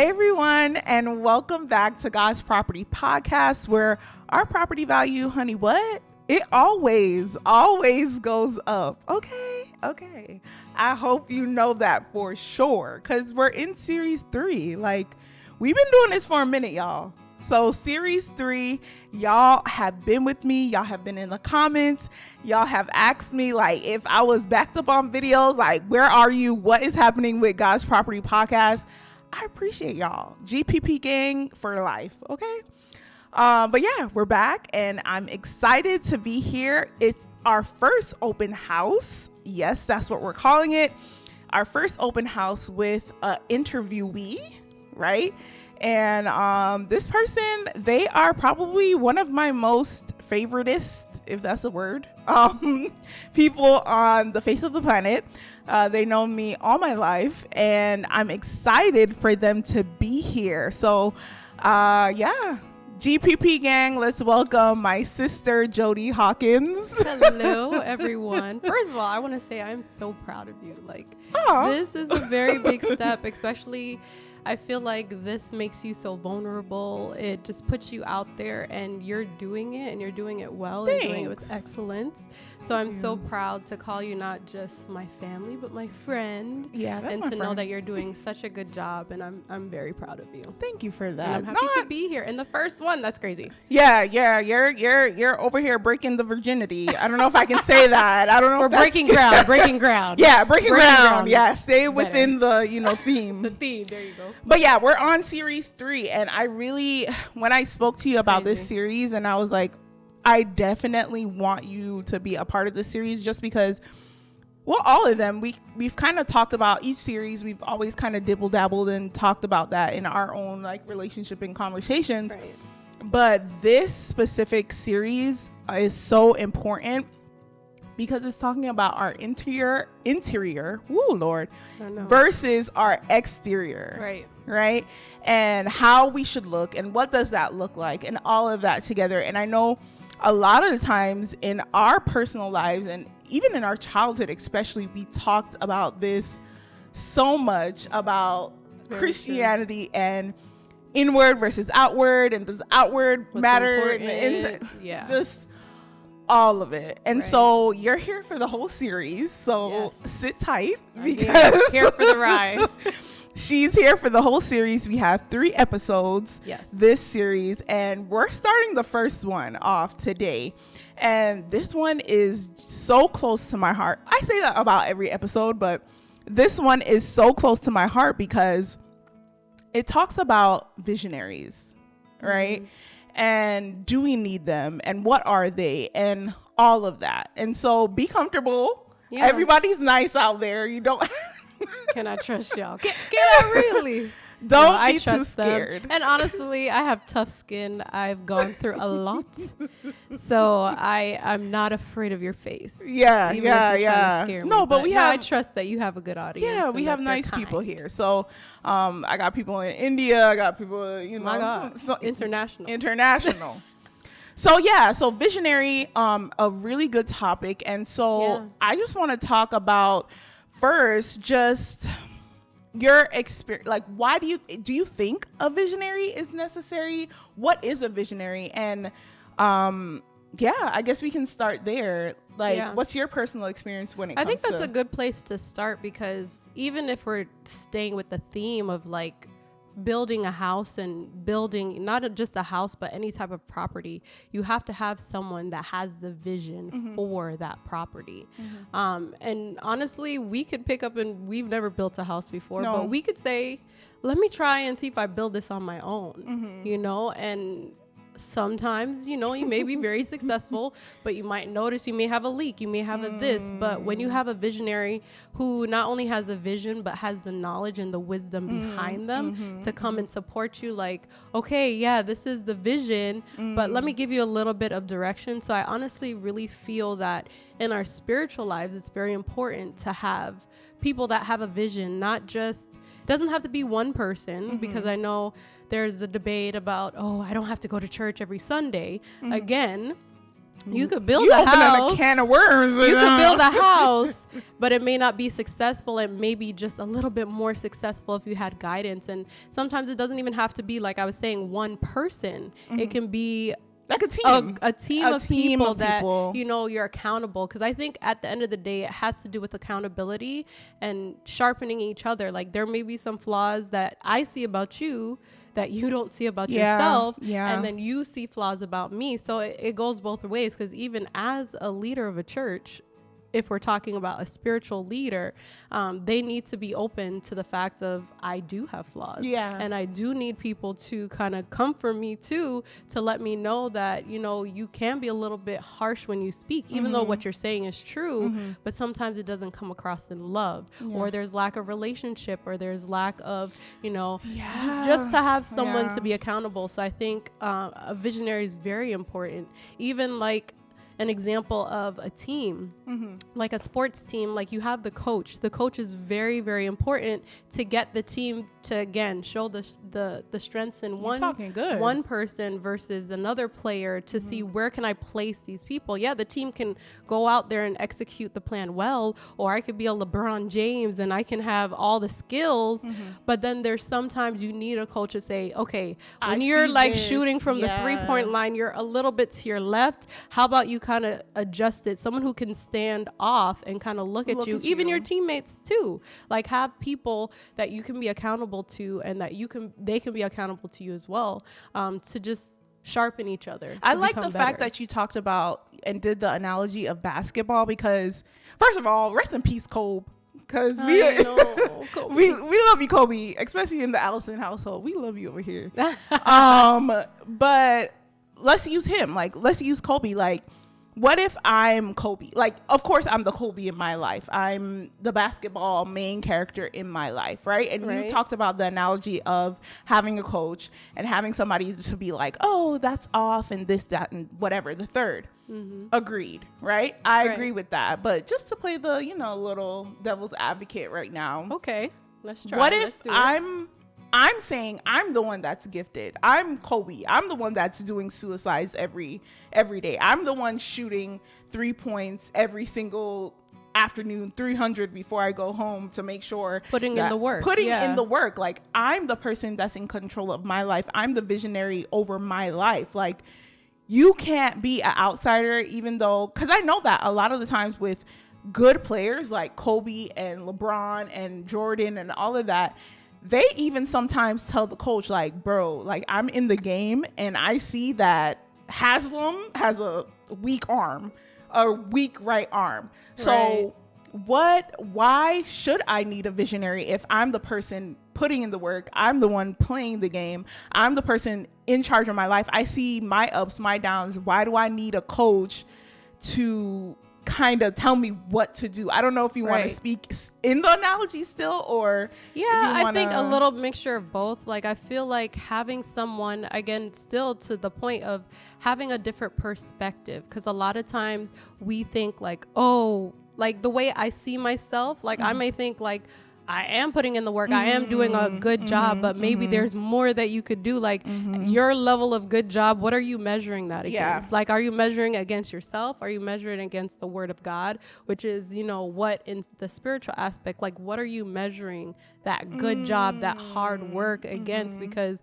Hey everyone, and welcome back to God's Property Podcast, where our property value, honey, what? It always goes up. Okay. I hope you know that for sure, because we're in series 3. Like, we've been doing this for a minute, y'all. So series 3, y'all have been with me. Y'all have been in the comments. Y'all have asked me, like, if I was backed up on videos, like, where are you? What is happening with God's Property Podcast? I appreciate y'all. GPP gang for life, okay? But yeah, we're back, and I'm excited to be here. It's our first open house. Yes, that's what we're calling it. Our first open house with an interviewee, right? And this person, they are probably one of my most favoritist, if that's a word, people on the face of the planet. They know me all my life, and I'm excited for them to be here. So, yeah, GPP gang, let's welcome my sister, Jody Hawkins. Hello, everyone. First of all, I want to say I'm so proud of you. Like, this is a very big step, especially I feel like this makes you so vulnerable. It just puts you out there, and you're doing it, and you're doing it well. Thanks. And doing it with excellence. So I'm so proud to call you not just my family, but my friend. Yeah, that's and my to friend. know that you're doing such a good job, and I'm very proud of you. Thank you for that. And I'm happy to be here. And the first one, that's crazy. Yeah, you're over here breaking the virginity. I don't know if I can say that. I don't know. We're breaking ground. Yeah, breaking ground. Yeah, stay within the theme. The theme. There you go. But yeah, we're on series 3, and I really, when I spoke to you about this series, and I was like, I definitely want you to be a part of the series, just because, well, all of them, we've kind of talked about each series. We've always kind of dibble dabbled and talked about that in our own like relationship and conversations. Right. But this specific series is so important because it's talking about our interior, woo Lord, versus our exterior. Right. And how we should look, and what does that look like, and all of that together. And I know a lot of the times in our personal lives, and even in our childhood especially, we talked about this so much about Christianity and inward versus outward, and does outward matter, and just all of it. And so you're here for the whole series, so sit tight, because here for the ride. She's here for the whole series. We have 3 episodes this series, and we're starting the first one off today. And this one is so close to my heart. I say that about every episode, but this one is so close to my heart because it talks about visionaries, right? And do we need them, and what are they, and all of that. And so be comfortable. Everybody's nice out there. You don't Can I trust y'all? Can I really? Don't be too scared. And honestly, I have tough skin. I've gone through a lot. So I'm not afraid of your face. Yeah. No, but I trust that you have a good audience. Yeah, we have nice people here. So I got people in India. I got people, My God. International. So visionary, a really good topic. And so I just want to talk about first, just your experience. Like, why do you think a visionary is necessary? What is a visionary? And I guess we can start there. Like, what's your personal experience when it comes to? I think that's a good place to start, because even if we're staying with the theme of like building a house, and building not just a house but any type of property, you have to have someone that has the vision for that property. And honestly, we could pick up, and we've never built a house before, but we could say, let me try and see if I build this on my own, and sometimes, you may be very successful, but you might notice you may have a leak, you may have a this. But when you have a visionary who not only has a vision, but has the knowledge and the wisdom behind them to come and support you, like, okay, this is the vision, but let me give you a little bit of direction. So I honestly really feel that in our spiritual lives, it's very important to have people that have a vision, not just, doesn't have to be one person, because I know there's a debate about, I don't have to go to church every Sunday. Again, You could build you a opening house. a can of worms. You could build a house, but it may not be successful. It may be just a little bit more successful if you had guidance. And sometimes it doesn't even have to be, like I was saying, one person. It can be like a team, a team of people that, you know, you're accountable. Because I think at the end of the day, it has to do with accountability and sharpening each other. Like, there may be some flaws that I see about you that you don't see about yourself, and then you see flaws about me. So it goes both ways, because even as a leader of a church, if we're talking about a spiritual leader, they need to be open to the fact of, I do have flaws. And I do need people to kind of comfort me too, to let me know that, you know, you can be a little bit harsh when you speak, even though what you're saying is true, but sometimes it doesn't come across in love, or there's lack of relationship, or there's lack of, you know, just to have someone to be accountable. So I think a visionary is very important. Even like an example of a team, like a sports team, like you have the coach. The coach is very, very important to get the team to, again, show the strengths in one person versus another player, to see where can I place these people. Yeah, the team can go out there and execute the plan well, or I could be a LeBron James and I can have all the skills, but then there's sometimes you need a coach to say, okay, when you're like shooting from the 3-point line, you're a little bit to your left. How about you kind of adjust it? Someone who can stand off and kind of look at you, even your teammates too. Like, have people that you can be accountable to, and that they can be accountable to you as well, to just sharpen each other. I like the fact that you talked about and did the analogy of basketball, because first of all, rest in peace, Kobe. Because we love you, Kobe, especially in the Allison household. We love you over here. But let's use him. Like, let's use Kobe. Like, what if I'm Kobe? Like, of course, I'm the Kobe in my life. I'm the basketball main character in my life, right? And you talked about the analogy of having a coach and having somebody to be like, oh, that's off, and this, that, and whatever, the third. Agreed, right? I agree with that. But just to play the, you know, little devil's advocate right now. Okay, let's try. What if I'm saying I'm the one that's gifted. I'm Kobe. I'm the one that's doing suicides every day. I'm the one shooting 3 points every single afternoon, 300 before I go home, to make sure putting in the work. Like, I'm the person that's in control of my life. I'm the visionary over my life. Like, you can't be an outsider, even though, because I know that a lot of the times with good players like Kobe and LeBron and Jordan and all of that, they even sometimes tell the coach, like, bro, like, I'm in the game and I see that Haslam has a weak arm, a weak right arm. So why should I need a visionary if I'm the person putting in the work? I'm the one playing the game. I'm the person in charge of my life. I see my ups, my downs. Why do I need a coach to kind of tell me what to do? I don't know if you want to speak in the analogy still, or I think a little mixture of both. Like, I feel like having someone, again, still to the point of having a different perspective, because a lot of times we think like, oh, like the way I see myself, like I may think like, I am putting in the work. I am doing a good job, but maybe there's more that you could do. Like, your level of good job, what are you measuring that against? Like, are you measuring against yourself? Are you measuring against the word of God, which is, you know, what in the spiritual aspect, like, what are you measuring that good job, that hard work against? Because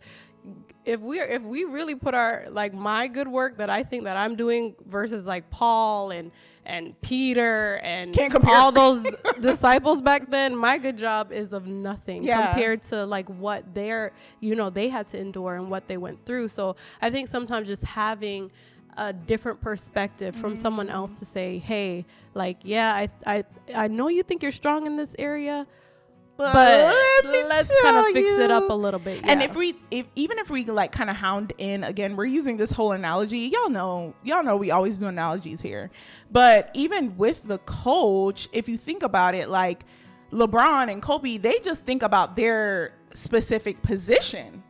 if we really put our, like, my good work that I think that I'm doing versus like Paul and Peter and all those disciples back then, my good job is of nothing compared to like what they had to endure and what they went through. So I think sometimes just having a different perspective from someone else to say, hey, like, yeah, I know you think you're strong in this area, but let's kind of fix it up a little bit. And even if we like kind of hound in, again, we're using this whole analogy. Y'all know we always do analogies here. But even with the coach, if you think about it, like LeBron and Kobe, they just think about their specific position.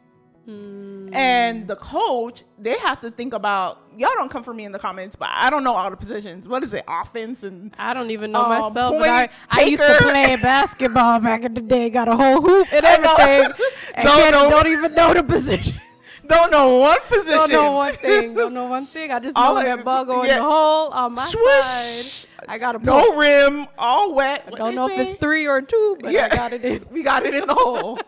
And the coach, they have to think about, y'all don't come for me in the comments, but I don't know all the positions. What is it? Offense, and I don't even know myself. But I used to play basketball back in the day, got a whole hoop and everything. And don't even know the position. Don't know one position. Don't know one thing. Don't know one thing. I just know that ball go in the hole on my side. I got a no rim, all wet. I don't know if it's 3 or 2, but I got it in. We got it in the hole.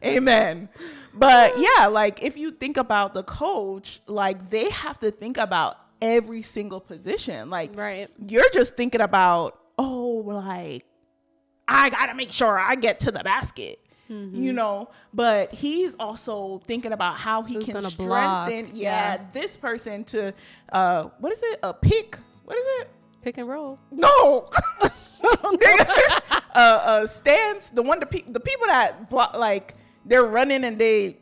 Amen. But yeah, like if you think about the coach, like they have to think about every single position. Like you're just thinking about, oh, like I got to make sure I get to the basket. You know, but he's also thinking about how he can strengthen this person to what is it, a pick, what is it, pick and roll, no stance, the one, the people that block, like they're running and they,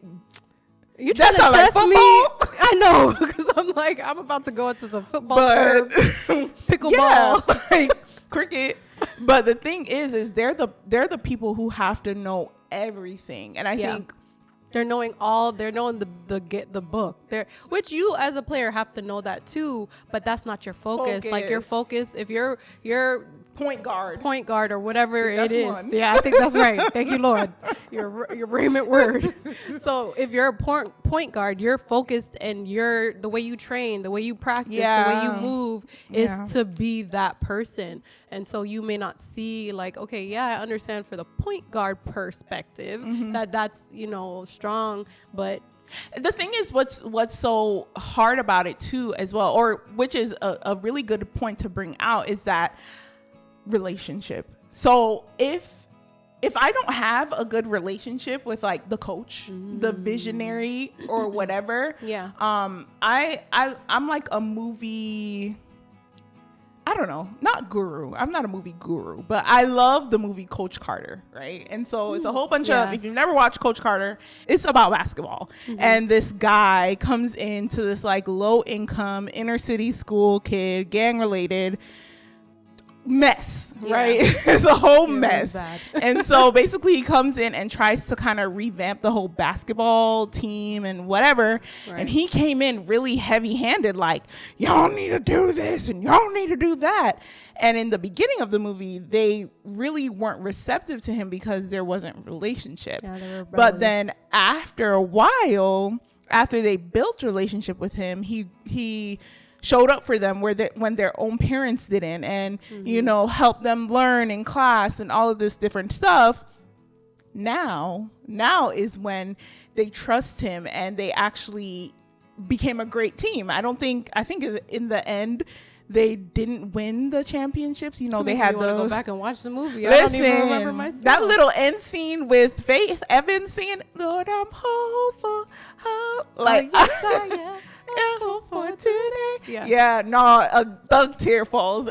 you trying to test like me. I know, because I'm like, I'm about to go into some football term, pickleball, like cricket. But the thing is they're the people who have to know everything, and I think they're knowing the book there, which you as a player have to know that too, but that's not your focus. Like your focus, if you're point guard or whatever it is. I think that's right. Thank you, Lord. Your Raymond word. So if you're a point guard, you're focused, and the way you train, the way you practice, the way you move is to be that person. And so you may not see like, okay, I understand for the point guard perspective that's, strong, but the thing is, what's so hard about it too as well, or which is a really good point to bring out, is that relationship. So if I don't have a good relationship with like the coach, the visionary or whatever, I'm like a movie, I don't know, not guru. I'm not a movie guru, but I love the movie Coach Carter, right? And so it's a whole bunch of, if you've never watched Coach Carter, it's about basketball. And this guy comes into this like low income inner city school kid, gang related mess, right? It's a whole mess. And so basically he comes in and tries to kind of revamp the whole basketball team and whatever. And he came in really heavy handed, like, y'all need to do this and y'all need to do that. And in the beginning of the movie, they really weren't receptive to him because there wasn't a relationship. But then after a while, after they built a relationship with him, he showed up for them when their own parents didn't, and helped them learn in class and all of this different stuff. Now is when they trust him and they actually became a great team. I think in the end they didn't win the championships. They had to go back and watch the movie. I don't even remember myself. That little end scene with Faith Evans singing, Lord, I'm hopeful, like, yes, I am. For today. A thug tear falls.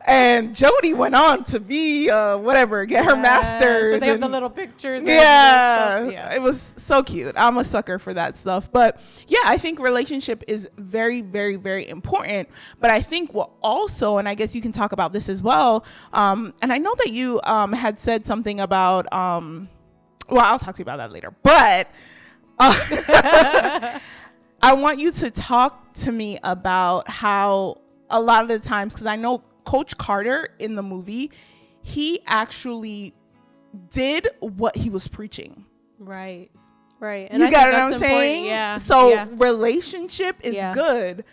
And Jody went on to be get her master's. So they have the little pictures. It was so cute. I'm a sucker for that stuff. But I think relationship is very, very, very important. But I think what also, and I guess you can talk about this as well, and I know that you had said something about I'll talk to you about that later, but I want you to talk to me about how a lot of the times, because I know Coach Carter in the movie, he actually did what he was preaching. Right. And you got what I'm saying? Yeah. So relationship is good,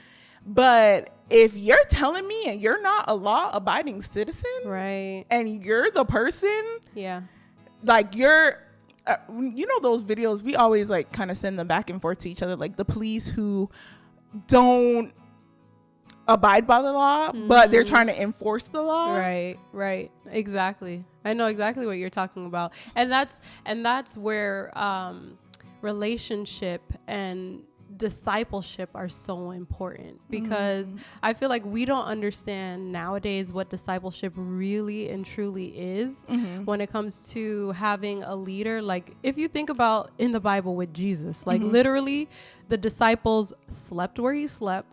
but if you're telling me and you're not a law-abiding citizen, right, and you're the person, like you're. Those videos, we always like kind of send them back and forth to each other, like the police who don't abide by the law, but they're trying to enforce the law. Right. Exactly. I know exactly what you're talking about. And that's where relationship and discipleship are so important, because I feel like we don't understand nowadays what discipleship really and truly is when it comes to having a leader. Like if you think about in the Bible with Jesus, like literally the disciples slept where he slept,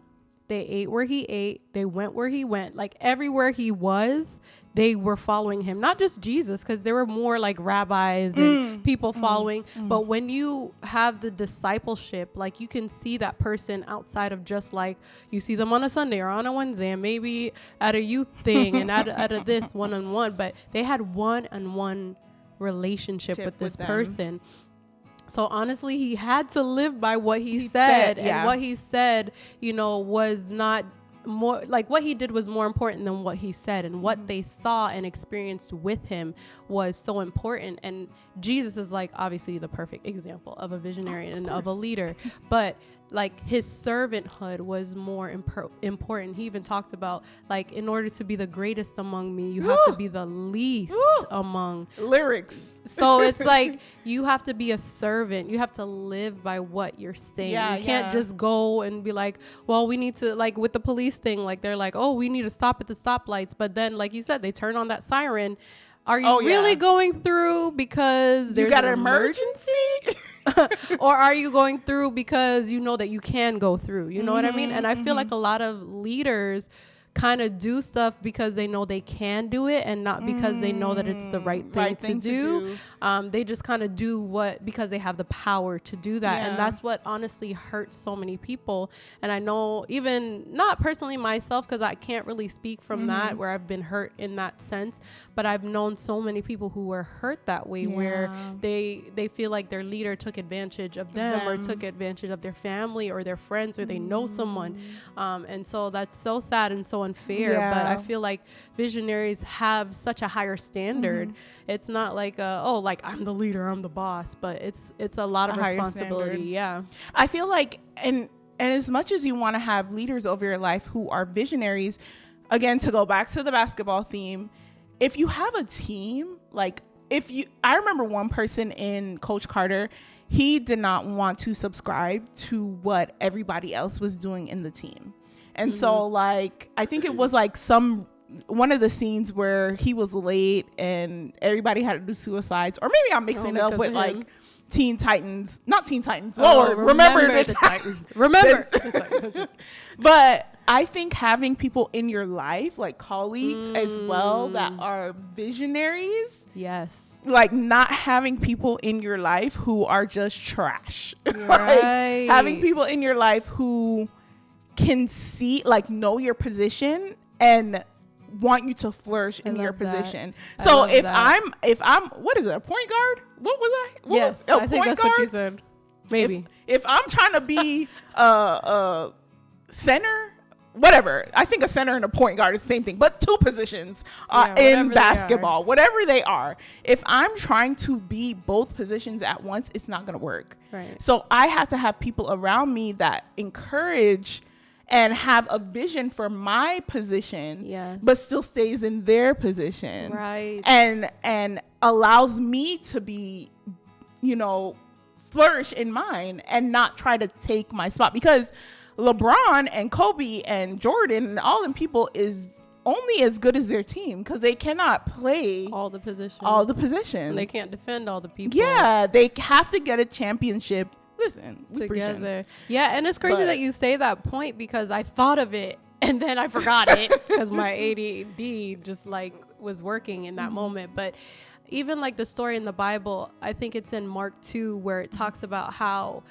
they ate where he ate, they went where he went, like everywhere he was, they were following him. Not just Jesus, because there were more like rabbis and people following. But when you have the discipleship, like you can see that person outside of just like you see them on a Sunday or on a Wednesday and maybe at a youth thing and at a this one-on-one. But they had one-on-one relationship with this person. So honestly, he had to live by what he said. Yeah. And what he said, was not more like, what he did was more important than what he said, and what they saw and experienced with him was so important. And Jesus is like obviously the perfect example of a visionary and of a leader, but like his servanthood was more important. He even talked about, like, in order to be the greatest among me, you have to be the least among lyrics. So it's like, you have to be a servant. You have to live by what you're saying. You can't just go and be like, well, we need to, like with the police thing, like they're like, oh, we need to stop at the stoplights. But then, like you said, they turn on that siren. Are you really going through because there's got an emergency? Or are you going through because you know that you can go through? You know what I mean? And I feel like a lot of leaders kind of do stuff because they know they can do it, and not because they know that it's the right thing to do. They just kind of do because they have the power to do that. And that's what honestly hurts so many people. And I know, even not personally myself, because I can't really speak from that, where I've been hurt in that sense, but I've known so many people who were hurt that way, where they feel like their leader took advantage of them, or took advantage of their family or their friends, or they know someone. And so that's so sad and so unfair. But I feel like visionaries have such a higher standard. It's not like like I'm the leader, I'm the boss, but it's a lot of responsibility. I feel like, and as much as you want to have leaders over your life who are visionaries, again, to go back to the basketball theme, if you have a team, like I remember one person in Coach Carter, he did not want to subscribe to what everybody else was doing in the team. And so, like, I think it was like one of the scenes where he was late and everybody had to do suicides, or maybe I'm mixing it up with like Teen Titans, not Teen Titans. Lord, remember the Titans. Remember. But I think having people in your life, like colleagues as well, that are visionaries. Yes. Like, not having people in your life who are just trash. Right. Like, having people in your life who can see, like, know your position and want you to flourish in your position. So if I'm what is it, a point guard? What was I? Yes, I think that's what you said. Maybe if I'm trying to be a center, whatever. I think a center and a point guard is the same thing, but two positions in basketball, whatever they are. If I'm trying to be both positions at once, it's not going to work. Right. So I have to have people around me that encourage and have a vision for my position, but still stays in their position. Right. And allows me to be, flourish in mine and not try to take my spot, because LeBron and Kobe and Jordan and all them people is only as good as their team, because they cannot play all the positions. And they can't defend all the people. Yeah, they have to get a championship. Listen, together. Yeah, and it's crazy that you say that point, because I thought of it and then I forgot it because my ADD just like was working in that moment. But even like the story in the Bible, I think it's in Mark 2, where it talks about how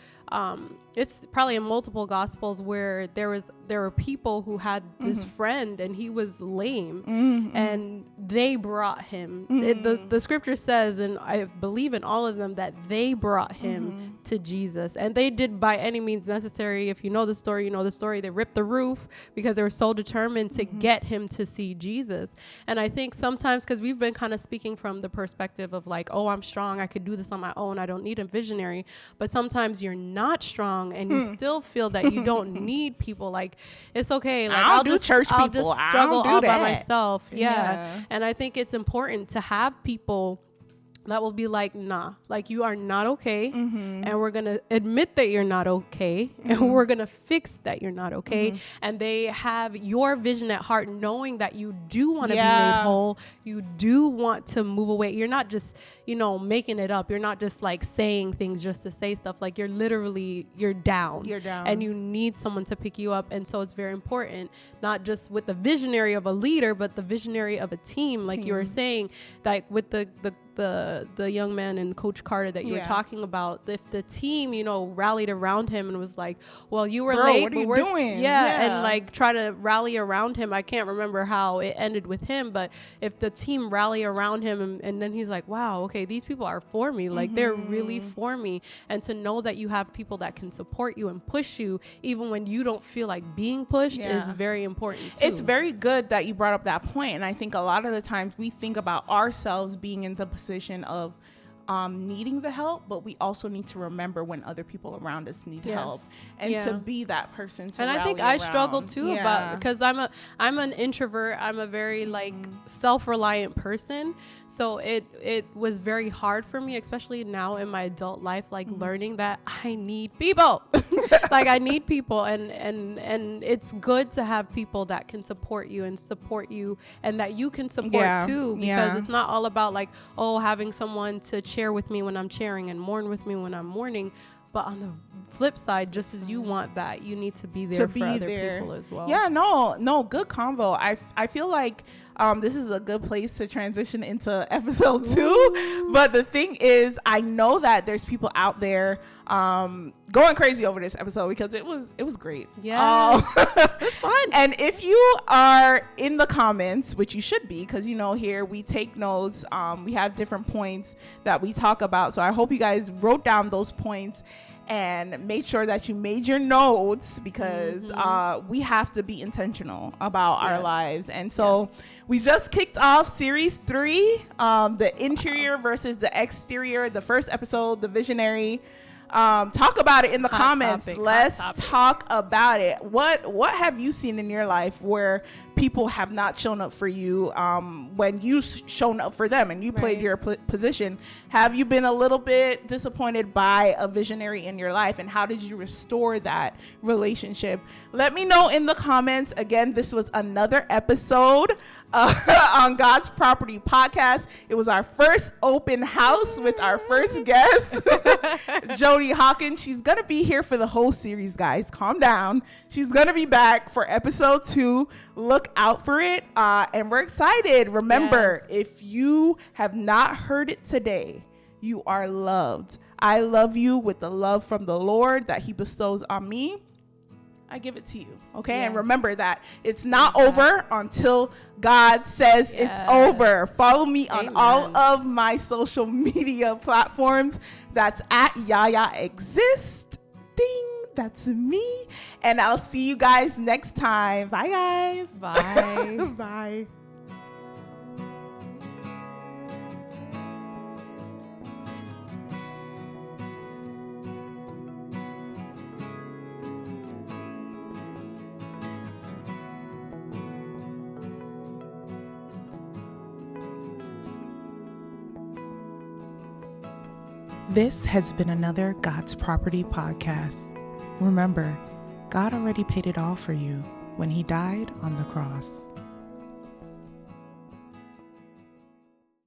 it's probably in multiple gospels, where there were people who had this friend and he was lame, and they brought him. The scripture says, and I believe in all of them, that they brought him to Jesus, and they did by any means necessary. If you know the story, you know the story. They ripped the roof because they were so determined to get him to see Jesus. And I think sometimes, because we've been kind of speaking from the perspective of like, oh, I'm strong, I could do this on my own, I don't need a visionary. But sometimes you're not strong and you still feel that you don't need people. Like, it's okay, like I'll just struggle all by myself. And I think it's important to have people that will be like, nah, like you are not okay, and we're gonna admit that you're not okay, and we're gonna fix that you're not okay. And they have your vision at heart, knowing that you do want to be made whole, you do want to move away. You're not just, making it up. You're not just like saying things just to say stuff. Like, you're down. And you need someone to pick you up. And so it's very important, not just with the visionary of a leader, but the visionary of a team. Like you were saying, like with the the young man in Coach Carter that you were talking about, if the team, you know, rallied around him and was like, well, you were late, what are you doing? And like try to rally around him. I can't remember how it ended with him, but if the team rally around him and then he's like, wow, okay, these people are for me, like they're really for me. And to know that you have people that can support you and push you even when you don't feel like being pushed is very important too. It's very good that you brought up that point, and I think a lot of the times we think about ourselves being in the position of needing the help, but we also need to remember when other people around us need help, and to be that person to and rally I think around. I struggle too about, because I'm an introvert. I'm a very like self-reliant person, so it was very hard for me, especially now in my adult life, like learning that I need people. Like I need people, and it's good to have people that can support you and that you can support too, because it's not all about like, oh, having someone to cheer with me when I'm cheering and mourn with me when I'm mourning. But on the flip side, just as you want that, you need to be there for other people as well. Yeah, no, good convo. I feel like this is a good place to transition into episode 2. But the thing is, I know that there's people out there going crazy over this episode because it was great. Yeah, it was fun. And if you are in the comments, which you should be, because you know here we take notes, we have different points that we talk about. So I hope you guys wrote down those points and made sure that you made your notes, because we have to be intentional about our lives. And so we just kicked off series 3, the interior versus the exterior, the first episode, the visionary. Talk about it in the comments. Let's talk about it. What have you seen in your life where people have not shown up for you when you shown up for them and you played your position? Have you been a little bit disappointed by a visionary in your life, and how did you restore that relationship? Let me know in the comments. Again, this was another episode on God's Property Podcast. It was our first open house with our first guest, Jody Hawkins. She's gonna be here for the whole series, guys. Calm down. She's gonna be back for episode 2. Look out for it, and we're excited. Remember, if you have not heard it today, you are loved. I love you with the love from the Lord that he bestows on me. I give it to you. Okay. And remember that it's not over until God says it's over. Follow me on all of my social media platforms. That's at Yaya Exist. Ding. That's me. And I'll see you guys next time. Bye, guys. Bye. Bye. This has been another God's Property Podcast. Remember, God already paid it all for you when he died on the cross.